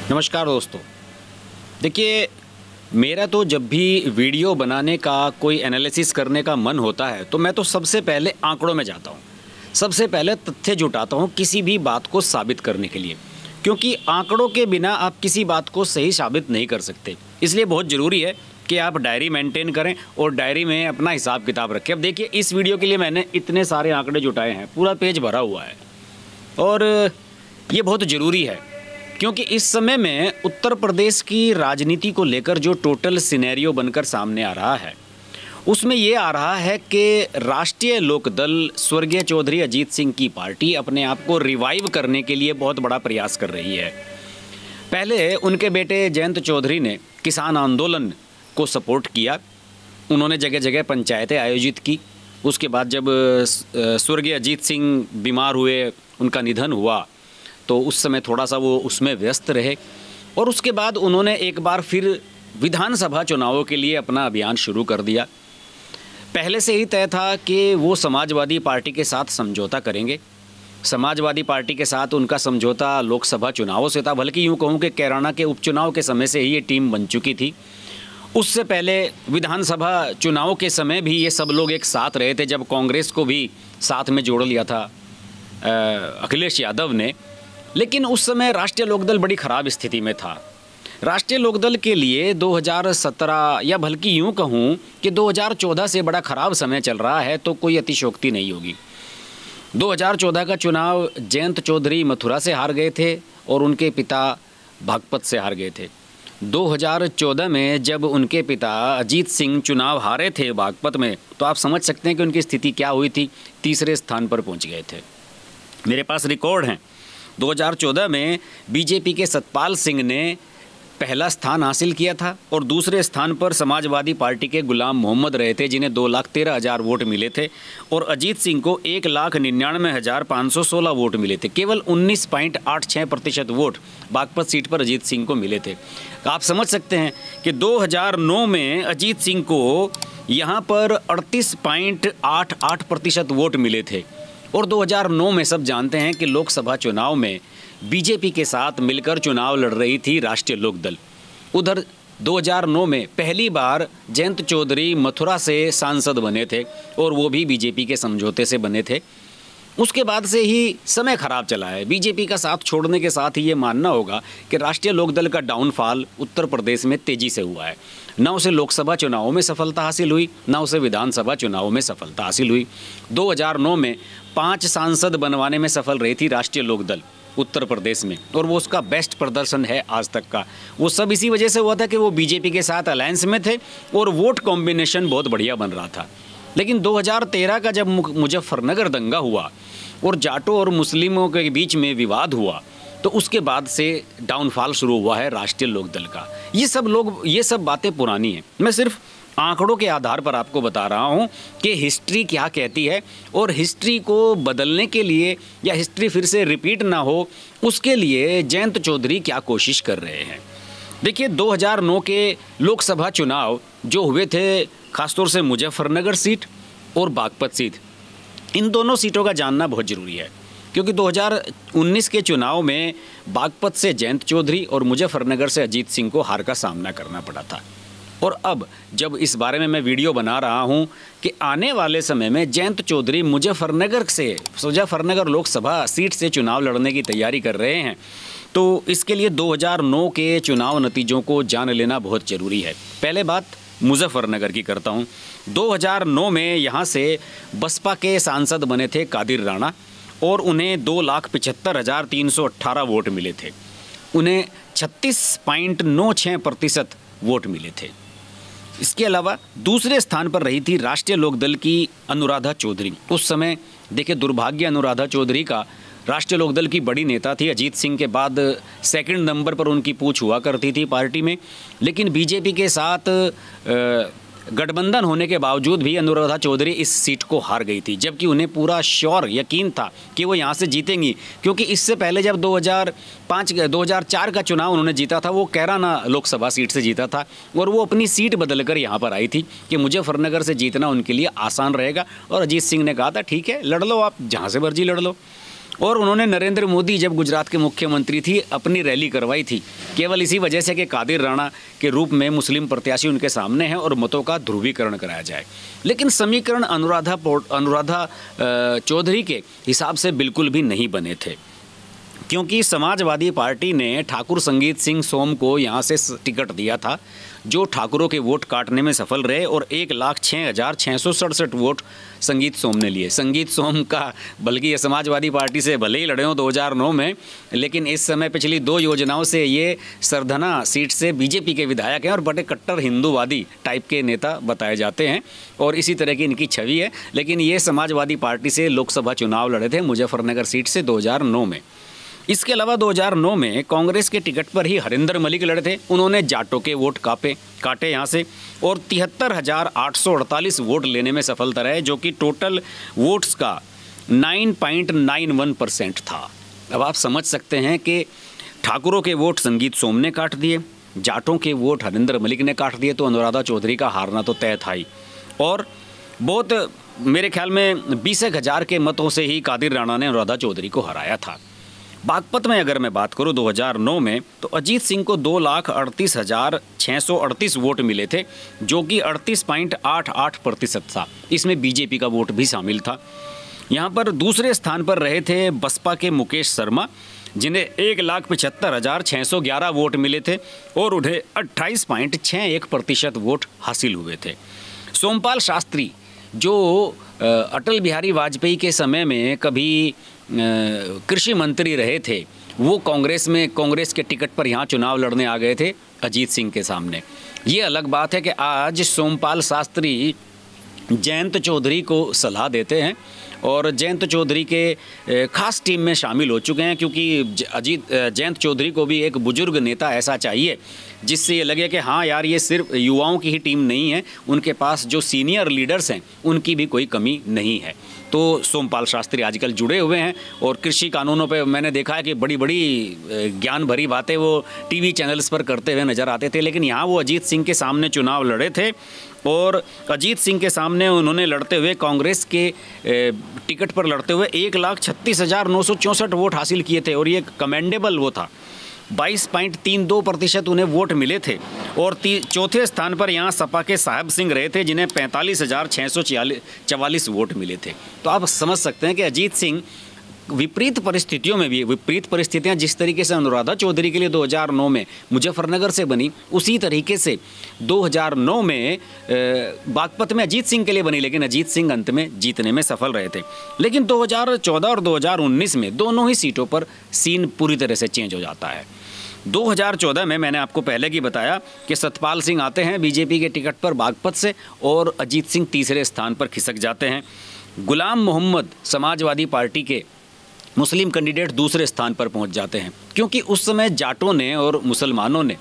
नमस्कार दोस्तों। देखिए, मेरा तो जब भी वीडियो बनाने का कोई एनालिसिस करने का मन होता है तो मैं तो सबसे पहले आंकड़ों में जाता हूँ। सबसे पहले तथ्य जुटाता हूँ किसी भी बात को साबित करने के लिए, क्योंकि आंकड़ों के बिना आप किसी बात को सही साबित नहीं कर सकते। इसलिए बहुत ज़रूरी है कि आप डायरी मेंटेन करें और डायरी में अपना हिसाब किताब रखें। अब देखिए, इस वीडियो के लिए मैंने इतने सारे आंकड़े जुटाए हैं, पूरा पेज भरा हुआ है और ये बहुत ज़रूरी है क्योंकि इस समय में उत्तर प्रदेश की राजनीति को लेकर जो टोटल सिनेरियो बनकर सामने आ रहा है उसमें ये आ रहा है कि राष्ट्रीय लोकदल स्वर्गीय चौधरी अजीत सिंह की पार्टी अपने आप को रिवाइव करने के लिए बहुत बड़ा प्रयास कर रही है। पहले उनके बेटे जयंत चौधरी ने किसान आंदोलन को सपोर्ट किया, उन्होंने जगह जगह पंचायतें आयोजित की। उसके बाद जब स्वर्गीय अजीत सिंह बीमार हुए, उनका निधन हुआ, तो उस समय थोड़ा सा वो उसमें व्यस्त रहे और उसके बाद उन्होंने एक बार फिर विधानसभा चुनावों के लिए अपना अभियान शुरू कर दिया। पहले से ही तय था कि वो समाजवादी पार्टी के साथ समझौता करेंगे। समाजवादी पार्टी के साथ उनका समझौता लोकसभा चुनावों से था, बल्कि यूँ कहूँ कि कैराना के उपचुनाव के समय से ही ये टीम बन चुकी थी। उससे पहले विधानसभा चुनाव के समय भी ये सब लोग एक साथ रहे थे, जब कांग्रेस को भी साथ में जोड़ लिया था अखिलेश यादव ने। लेकिन उस समय राष्ट्रीय लोकदल बड़ी ख़राब स्थिति में था। राष्ट्रीय लोकदल के लिए 2017 या बल्कि यूँ कहूँ कि 2014 से बड़ा ख़राब समय चल रहा है तो कोई अतिशयोक्ति नहीं होगी। 2014 का चुनाव जयंत चौधरी मथुरा से हार गए थे और उनके पिता बागपत से हार गए थे। 2014 में जब उनके पिता अजीत सिंह चुनाव हारे थे बागपत में, तो आप समझ सकते हैं कि उनकी स्थिति क्या हुई थी। तीसरे स्थान पर पहुँच गए थे। मेरे पास रिकॉर्ड हैं। 2014 में बीजेपी के सतपाल सिंह ने पहला स्थान हासिल किया था और दूसरे स्थान पर समाजवादी पार्टी के गुलाम मोहम्मद रहे थे, जिन्हें 2,13,000 वोट मिले थे और अजीत सिंह को 1,99,516 वोट मिले थे। केवल 19.86% वोट बागपत सीट पर अजीत सिंह को मिले थे। आप समझ सकते हैं कि 2009 में अजीत सिंह को यहाँ पर 38.88% वोट मिले थे और 2009 में सब जानते हैं कि लोकसभा चुनाव में बीजेपी के साथ मिलकर चुनाव लड़ रही थी राष्ट्रीय लोकदल। उधर 2009 में पहली बार जयंत चौधरी मथुरा से सांसद बने थे और वो भी बीजेपी के समझौते से बने थे। उसके बाद से ही समय खराब चला है। बीजेपी का साथ छोड़ने के साथ ही ये मानना होगा कि राष्ट्रीय लोकदल का डाउनफॉल उत्तर प्रदेश में तेज़ी से हुआ है। ना उसे लोकसभा चुनावों में सफलता हासिल हुई, ना उसे विधानसभा चुनावों में सफलता हासिल हुई। 2009 में 5 सांसद बनवाने में सफल रही थी राष्ट्रीय लोकदल उत्तर प्रदेश में और वो उसका बेस्ट प्रदर्शन है आज तक का। वो सब इसी वजह से हुआ था कि वो बीजेपी के साथ अलायंस में थे और वोट कॉम्बिनेशन बहुत बढ़िया बन रहा था। लेकिन 2013 का जब मुजफ्फरनगर दंगा हुआ और जाटों और मुस्लिमों के बीच में विवाद हुआ, तो उसके बाद से डाउनफॉल शुरू हुआ है राष्ट्रीय लोकदल का। ये सब बातें पुरानी हैं। मैं सिर्फ आंकड़ों के आधार पर आपको बता रहा हूं कि हिस्ट्री क्या कहती है और हिस्ट्री को बदलने के लिए या हिस्ट्री फिर से रिपीट ना हो उसके लिए जयंत चौधरी क्या कोशिश कर रहे हैं। देखिए, 2009 के लोकसभा चुनाव जो हुए थे, खासतौर से मुजफ्फरनगर सीट और बागपत सीट, इन दोनों सीटों का जानना बहुत ज़रूरी है क्योंकि 2019 के चुनाव में बागपत से जयंत चौधरी और मुजफ्फरनगर से अजीत सिंह को हार का सामना करना पड़ा था। और अब जब इस बारे में मैं वीडियो बना रहा हूं कि आने वाले समय में जयंत चौधरी मुजफ्फरनगर लोकसभा सीट से चुनाव लड़ने की तैयारी कर रहे हैं, तो इसके लिए 2009 के चुनाव नतीजों को जान लेना बहुत ज़रूरी है। पहले बात मुजफ्फरनगर की करता हूं। 2009 में यहाँ से बसपा के सांसद बने थे कादिर राणा और उन्हें 2,75,318 वोट मिले थे। उन्हें 36.96% वोट मिले थे। इसके अलावा दूसरे स्थान पर रही थी राष्ट्रीय लोकदल की अनुराधा चौधरी। उस समय देखिए, दुर्भाग्य अनुराधा चौधरी का राष्ट्रीय लोकदल की बड़ी नेता थी। अजीत सिंह के बाद सेकंड नंबर पर उनकी पूछ हुआ करती थी पार्टी में, लेकिन बीजेपी के साथ गठबंधन होने के बावजूद भी अनुराधा चौधरी इस सीट को हार गई थी, जबकि उन्हें पूरा श्योर यकीन था कि वो यहाँ से जीतेंगी, क्योंकि इससे पहले जब 2004 का चुनाव उन्होंने जीता था, वो कैराना लोकसभा सीट से जीता था और वो अपनी सीट बदलकर यहाँ पर आई थी कि मुजफ्फरनगर से जीतना उनके लिए आसान रहेगा। और अजीत सिंह ने कहा था ठीक है लड़ लो, आप जहाँ से मर्जी लड़ लो। और उन्होंने नरेंद्र मोदी जब गुजरात के मुख्यमंत्री थी अपनी रैली करवाई थी केवल इसी वजह से कि कादिर राणा के रूप में मुस्लिम प्रत्याशी उनके सामने हैं और मतों का ध्रुवीकरण कराया जाए। लेकिन समीकरण अनुराधा चौधरी के हिसाब से बिल्कुल भी नहीं बने थे, क्योंकि समाजवादी पार्टी ने ठाकुर संगीत सिंह सोम को यहाँ से टिकट दिया था, जो ठाकुरों के वोट काटने में सफल रहे और 1,06,667 वोट संगीत सोम ने लिए। संगीत सोम का बल्कि ये समाजवादी पार्टी से भले ही लड़े हों 2009 में, लेकिन इस समय पिछली 2 योजनाओं से ये सरधना सीट से बीजेपी के विधायक हैं और बड़े कट्टर हिंदूवादी टाइप के नेता बताए जाते हैं और इसी तरह की इनकी छवि है। लेकिन ये समाजवादी पार्टी से लोकसभा चुनाव लड़े थे मुजफ्फरनगर सीट से 2009 में। इसके अलावा 2009 में कांग्रेस के टिकट पर ही हरिंदर मलिक लड़े थे। उन्होंने जाटों के वोट काटे यहाँ से और 73,848 वोट लेने में सफलता रहे, जो कि टोटल वोट्स का 9.91% था। अब आप समझ सकते हैं कि ठाकुरों के वोट संगीत सोम ने काट दिए, जाटों के वोट हरिंदर मलिक ने काट दिए, तो अनुराधा चौधरी का हारना तो तय था ही। और बहुत मेरे ख्याल में 20,000 के मतों से ही कादिर राणा ने अनुराधा चौधरी को हराया था। बागपत में अगर मैं बात करूं 2009 में, तो अजीत सिंह को 2,38,638 वोट मिले थे, जो कि 38.88% था। इसमें बीजेपी का वोट भी शामिल था। यहाँ पर दूसरे स्थान पर रहे थे बसपा के मुकेश शर्मा, जिन्हें 1,75,611 वोट मिले थे और उन्हें 28.61% वोट हासिल हुए थे। सोमपाल शास्त्री, जो अटल बिहारी वाजपेयी के समय में कभी कृषि मंत्री रहे थे, वो कांग्रेस के टिकट पर यहाँ चुनाव लड़ने आ गए थे अजीत सिंह के सामने। ये अलग बात है कि आज सोमपाल शास्त्री जयंत चौधरी को सलाह देते हैं और जयंत चौधरी के खास टीम में शामिल हो चुके हैं, क्योंकि जयंत चौधरी को भी एक बुजुर्ग नेता ऐसा चाहिए जिससे ये लगे कि हाँ यार, ये सिर्फ युवाओं की ही टीम नहीं है, उनके पास जो सीनियर लीडर्स हैं उनकी भी कोई कमी नहीं है। तो सोमपाल शास्त्री आजकल जुड़े हुए हैं और कृषि कानूनों पे मैंने देखा है कि बड़ी बड़ी ज्ञान भरी बातें वो टीवी चैनल्स पर करते हुए नज़र आते थे। लेकिन यहाँ वो अजीत सिंह के सामने चुनाव लड़े थे और अजीत सिंह के सामने उन्होंने लड़ते हुए कांग्रेस के टिकट पर लड़ते हुए 1,36,964 वोट हासिल किए थे और ये कमेंडेबल वो था। 22.32% उन्हें वोट मिले थे। और चौथे स्थान पर यहाँ सपा के साहब सिंह रहे थे, जिन्हें 45,644 वोट मिले थे। तो आप समझ सकते हैं कि अजीत सिंह विपरीत परिस्थितियों में भी, विपरीत परिस्थितियां जिस तरीके से अनुराधा चौधरी के लिए 2009 में मुजफ्फरनगर से बनी, उसी तरीके से 2009 में बागपत में अजीत सिंह के लिए बनी, लेकिन अजीत सिंह अंत में जीतने में सफल रहे थे। लेकिन 2014 और 2019 में दोनों ही सीटों पर सीन पूरी तरह से चेंज हो जाता है। 2014 में मैंने आपको पहले ही बताया कि सतपाल सिंह आते हैं बीजेपी के टिकट पर बागपत से और अजीत सिंह तीसरे स्थान पर खिसक जाते हैं। गुलाम मोहम्मद समाजवादी पार्टी के मुस्लिम कैंडिडेट दूसरे स्थान पर पहुंच जाते हैं, क्योंकि उस समय जाटों ने और मुसलमानों ने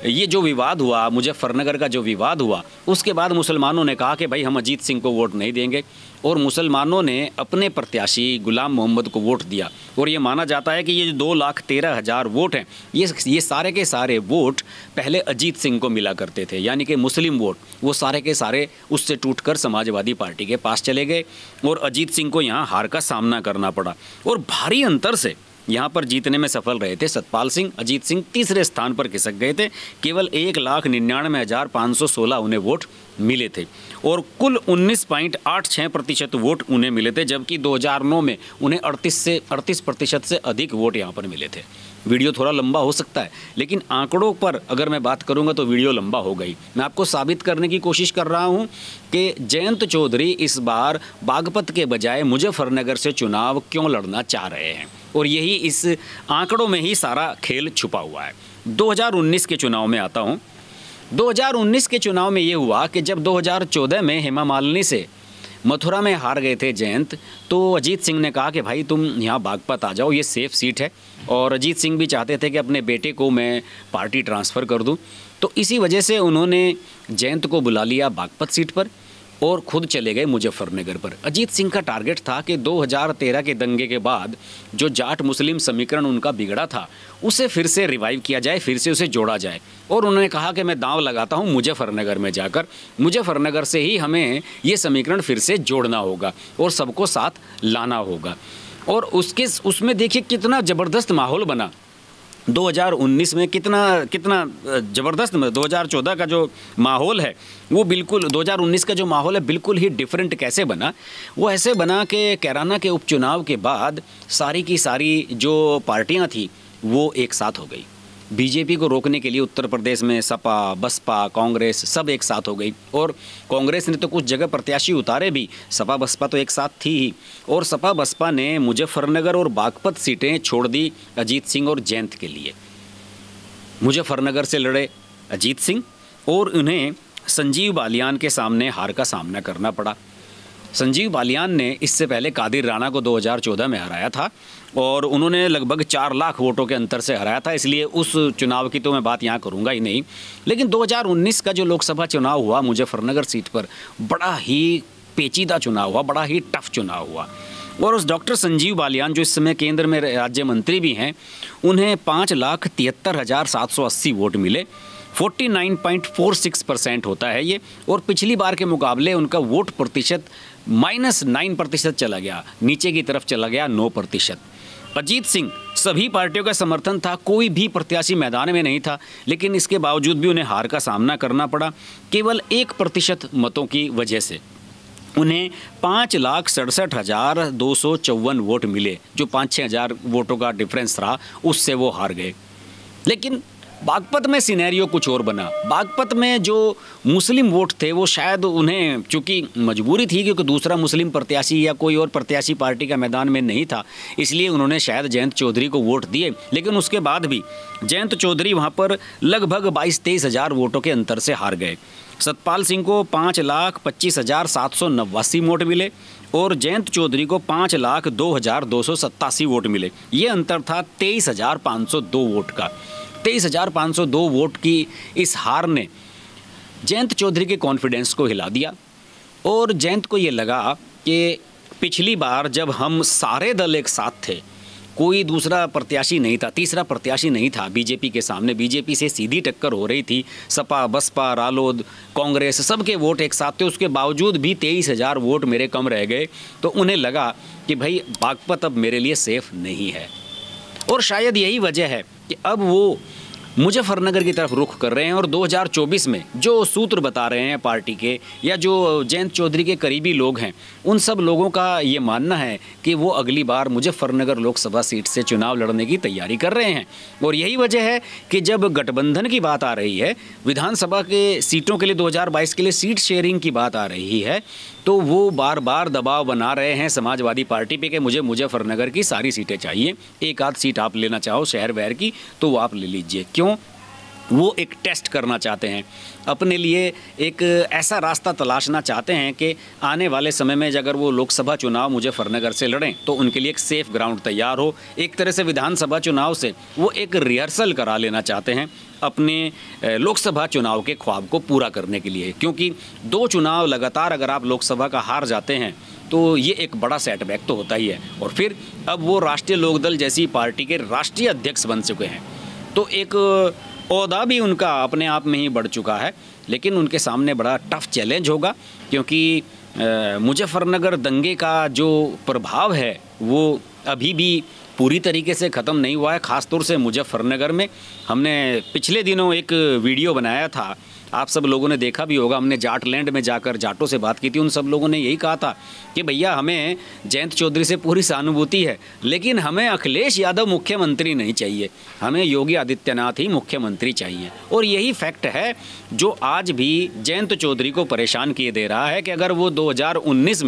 ये जो विवाद हुआ, मुजफ्फरनगर का जो विवाद हुआ, उसके बाद मुसलमानों ने कहा कि भाई हम अजीत सिंह को वोट नहीं देंगे और मुसलमानों ने अपने प्रत्याशी गुलाम मोहम्मद को वोट दिया। और ये माना जाता है कि ये जो 2,13,000 वोट हैं, ये सारे के सारे वोट पहले अजीत सिंह को मिला करते थे, यानी कि मुस्लिम वोट वो सारे के सारे उससे टूटकर समाजवादी पार्टी के पास चले गए और अजीत सिंह को यहाँ हार का सामना करना पड़ा और भारी अंतर से यहाँ पर जीतने में सफल रहे थे सतपाल सिंह। अजीत सिंह तीसरे स्थान पर खिसक गए थे। केवल 1,99,516 उन्हें वोट मिले थे और कुल 19.86% वोट उन्हें मिले थे, जबकि 2009 में उन्हें 38% से अधिक वोट यहाँ पर मिले थे। वीडियो थोड़ा लंबा हो सकता है, लेकिन आंकड़ों पर अगर मैं बात करूंगा तो वीडियो लंबा हो गई। मैं आपको साबित करने की कोशिश कर रहा हूं कि जयंत चौधरी इस बार बागपत के बजाय मुजफ्फरनगर से चुनाव क्यों लड़ना चाह रहे हैं, और यही इस आंकड़ों में ही सारा खेल छुपा हुआ है। 2019 के चुनाव में आता हूँ। 2019 के चुनाव में ये हुआ कि जब 2014 में हेमा मालिनी से मथुरा में हार गए थे जयंत, तो अजीत सिंह ने कहा कि भाई तुम यहाँ बागपत आ जाओ, ये सेफ़ सीट है। और अजीत सिंह भी चाहते थे कि अपने बेटे को मैं पार्टी ट्रांसफ़र कर दूँ, तो इसी वजह से उन्होंने जयंत को बुला लिया बागपत सीट पर और खुद चले गए मुजफ्फरनगर पर। अजीत सिंह का टारगेट था कि 2013 के दंगे के बाद जो जाट मुस्लिम समीकरण उनका बिगड़ा था, उसे फिर से रिवाइव किया जाए, फिर से उसे जोड़ा जाए। और उन्होंने कहा कि मैं दांव लगाता हूं मुजफ्फरनगर में जाकर, मुजफ्फरनगर से ही हमें ये समीकरण फिर से जोड़ना होगा और सबको साथ लाना होगा। और उसमें देखिए कितना ज़बरदस्त माहौल बना 2019 में, कितना ज़बरदस्त। 2014 का जो माहौल है वो बिल्कुल 2019 का जो माहौल है बिल्कुल ही डिफरेंट कैसे बना। वो ऐसे बना कि कैराना के उपचुनाव के बाद सारी की सारी जो पार्टियां थी वो एक साथ हो गई। बीजेपी को रोकने के लिए उत्तर प्रदेश में सपा, बसपा, कांग्रेस सब एक साथ हो गई। और कांग्रेस ने तो कुछ जगह प्रत्याशी उतारे भी, सपा बसपा तो एक साथ थी ही। और सपा बसपा ने मुजफ्फरनगर और बागपत सीटें छोड़ दी अजीत सिंह और जयंत के लिए। मुजफ्फरनगर से लड़े अजीत सिंह और उन्हें संजीव बालियान के सामने हार का सामना करना पड़ा। संजीव बालियान ने इससे पहले कादिर राणा को 2014 में हराया था और उन्होंने लगभग 4 लाख वोटों के अंतर से हराया था, इसलिए उस चुनाव की तो मैं बात यहाँ करूँगा ही नहीं। लेकिन 2019 का जो लोकसभा चुनाव हुआ मुजफ्फरनगर सीट पर, बड़ा ही पेचीदा चुनाव हुआ, बड़ा ही टफ चुनाव हुआ। और उस डॉक्टर संजीव बालियान जो इस समय केंद्र में राज्य मंत्री भी हैं, उन्हें 5,73,780 वोट मिले। 49.46% होता है ये। और पिछली बार के मुकाबले उनका वोट प्रतिशत -9% चला गया, नीचे की तरफ चला गया 9%। अजीत सिंह, सभी पार्टियों का समर्थन था, कोई भी प्रत्याशी मैदान में नहीं था, लेकिन इसके बावजूद भी उन्हें हार का सामना करना पड़ा केवल 1% मतों की वजह से। उन्हें 5,67,254 वोट मिले, जो 5-6 हज़ार वोटों का डिफरेंस रहा, उससे वो हार गए। लेकिन बागपत में सिनेरियो कुछ और बना। बागपत में जो मुस्लिम वोट थे वो शायद उन्हें, चूँकि मजबूरी थी क्योंकि दूसरा मुस्लिम प्रत्याशी या कोई और प्रत्याशी पार्टी का मैदान में नहीं था, इसलिए उन्होंने शायद जयंत चौधरी को वोट दिए। लेकिन उसके बाद भी जयंत चौधरी वहाँ पर लगभग 22-23 हज़ार वोटों के अंतर से हार गए। सतपाल सिंह को 5,25,789 वोट मिले और जयंत चौधरी को 5,02,287 वोट मिले। ये अंतर था 23,502 वोट का। 23,502 वोट की इस हार ने जयंत चौधरी के कॉन्फिडेंस को हिला दिया और जयंत को ये लगा कि पिछली बार जब हम सारे दल एक साथ थे, कोई दूसरा प्रत्याशी नहीं था, तीसरा प्रत्याशी नहीं था बीजेपी के सामने, बीजेपी से सीधी टक्कर हो रही थी, सपा, बसपा, रालोद, कांग्रेस सबके वोट एक साथ थे, उसके बावजूद भी 23,000 वोट मेरे कम रह गए। तो उन्हें लगा कि भाई बागपत अब मेरे लिए सेफ नहीं है। और शायद यही वजह है कि अब वो मुजफ्फरनगर की तरफ रुख कर रहे हैं और 2024 में जो सूत्र बता रहे हैं पार्टी के या जो जयंत चौधरी के करीबी लोग हैं, उन सब लोगों का ये मानना है कि वो अगली बार मुजफ्फरनगर लोकसभा सीट से चुनाव लड़ने की तैयारी कर रहे हैं। और यही वजह है कि जब गठबंधन की बात आ रही है, विधानसभा के सीटों के लिए 2022 के लिए सीट शेयरिंग की बात आ रही है, तो वो बार बार दबाव बना रहे हैं समाजवादी पार्टी पे कि मुझे मुजफ्फरनगर की सारी सीटें चाहिए, एक आध सीट आप लेना चाहो शहर वहर की तो वो आप ले लीजिए। क्यों? वो एक टेस्ट करना चाहते हैं, अपने लिए एक ऐसा रास्ता तलाशना चाहते हैं कि आने वाले समय में अगर वो लोकसभा चुनाव मुजफ्फरनगर से लड़ें तो उनके लिए एक सेफ ग्राउंड तैयार हो। एक तरह से विधानसभा चुनाव से वो एक रिहर्सल करा लेना चाहते हैं अपने लोकसभा चुनाव के ख्वाब को पूरा करने के लिए। क्योंकि 2 चुनाव लगातार अगर आप लोकसभा का हार जाते हैं तो ये एक बड़ा सेटबैक तो होता ही है। और फिर अब वो राष्ट्रीय लोकदल जैसी पार्टी के राष्ट्रीय अध्यक्ष बन चुके हैं, तो एक ओहदा भी उनका अपने आप में ही बढ़ चुका है। लेकिन उनके सामने बड़ा टफ चैलेंज होगा क्योंकि मुजफ्फरनगर दंगे का जो प्रभाव है वो अभी भी पूरी तरीके से ख़त्म नहीं हुआ है। ख़ासतौर से मुजफ्फरनगर में हमने पिछले दिनों एक वीडियो बनाया था, आप सब लोगों ने देखा भी होगा। हमने जाटलैंड में जाकर जाटों से बात की थी, उन सब लोगों ने यही कहा था कि भैया हमें जयंत चौधरी से पूरी सहानुभूति है, लेकिन हमें अखिलेश यादव मुख्यमंत्री नहीं चाहिए, हमें योगी आदित्यनाथ ही मुख्यमंत्री चाहिए। और यही फैक्ट है जो आज भी जयंत चौधरी को परेशान किए दे रहा है कि अगर वो 2024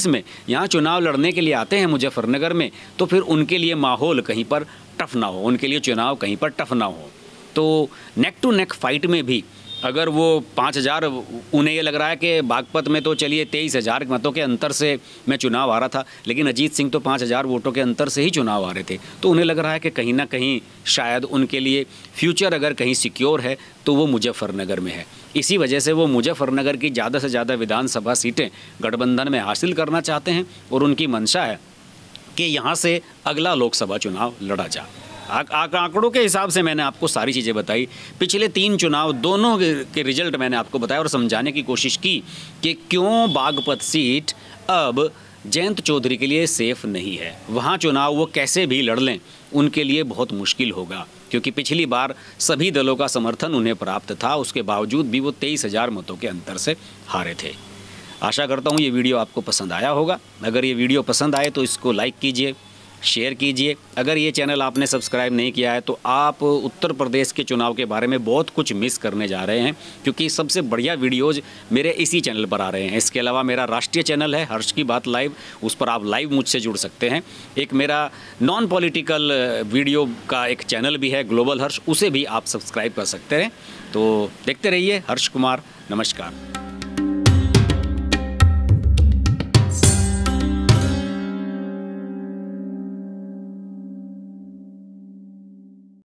में यहाँ चुनाव लड़ने के लिए आते हैं मुजफ्फरनगर में, तो फिर उनके लिए माहौल कहीं पर टफ ना हो, उनके लिए चुनाव कहीं पर टफ ना हो। तो नेक टू नेक फाइट में भी अगर वो 5,000, उन्हें ये लग रहा है कि बागपत में तो चलिए 23,000 मतों के अंतर से मैं चुनाव आ रहा था, लेकिन अजीत सिंह तो 5,000 वोटों के अंतर से ही चुनाव आ रहे थे, तो उन्हें लग रहा है कि कहीं ना कहीं शायद उनके लिए फ्यूचर अगर कहीं सिक्योर है तो वो मुजफ्फरनगर में है। इसी वजह से वो मुजफ्फरनगर की ज़्यादा से ज़्यादा विधानसभा सीटें गठबंधन में हासिल करना चाहते हैं और उनकी मंशा है कि यहाँ से अगला लोकसभा चुनाव लड़ा जाए। आंकड़ों के हिसाब से मैंने आपको सारी चीज़ें बताई, पिछले 3 चुनाव दोनों के रिजल्ट मैंने आपको बताया और समझाने की कोशिश की कि क्यों बागपत सीट अब जयंत चौधरी के लिए सेफ नहीं है। वहाँ चुनाव वो कैसे भी लड़ लें उनके लिए बहुत मुश्किल होगा, क्योंकि पिछली बार सभी दलों का समर्थन उन्हें प्राप्त था, उसके बावजूद भी वो 23,000 मतों के अंतर से हारे थे। आशा करता हूँ ये वीडियो आपको पसंद आया होगा। अगर ये वीडियो पसंद आए तो इसको लाइक कीजिए, शेयर कीजिए। अगर ये चैनल आपने सब्सक्राइब नहीं किया है तो आप उत्तर प्रदेश के चुनाव के बारे में बहुत कुछ मिस करने जा रहे हैं, क्योंकि सबसे बढ़िया वीडियोज़ मेरे इसी चैनल पर आ रहे हैं। इसके अलावा मेरा राष्ट्रीय चैनल है हर्ष की बात लाइव, उस पर आप लाइव मुझसे जुड़ सकते हैं। एक मेरा नॉन पॉलिटिकल वीडियो का एक चैनल भी है ग्लोबल हर्ष, उसे भी आप सब्सक्राइब कर सकते हैं। तो देखते रहिए हर्ष कुमार। नमस्कार।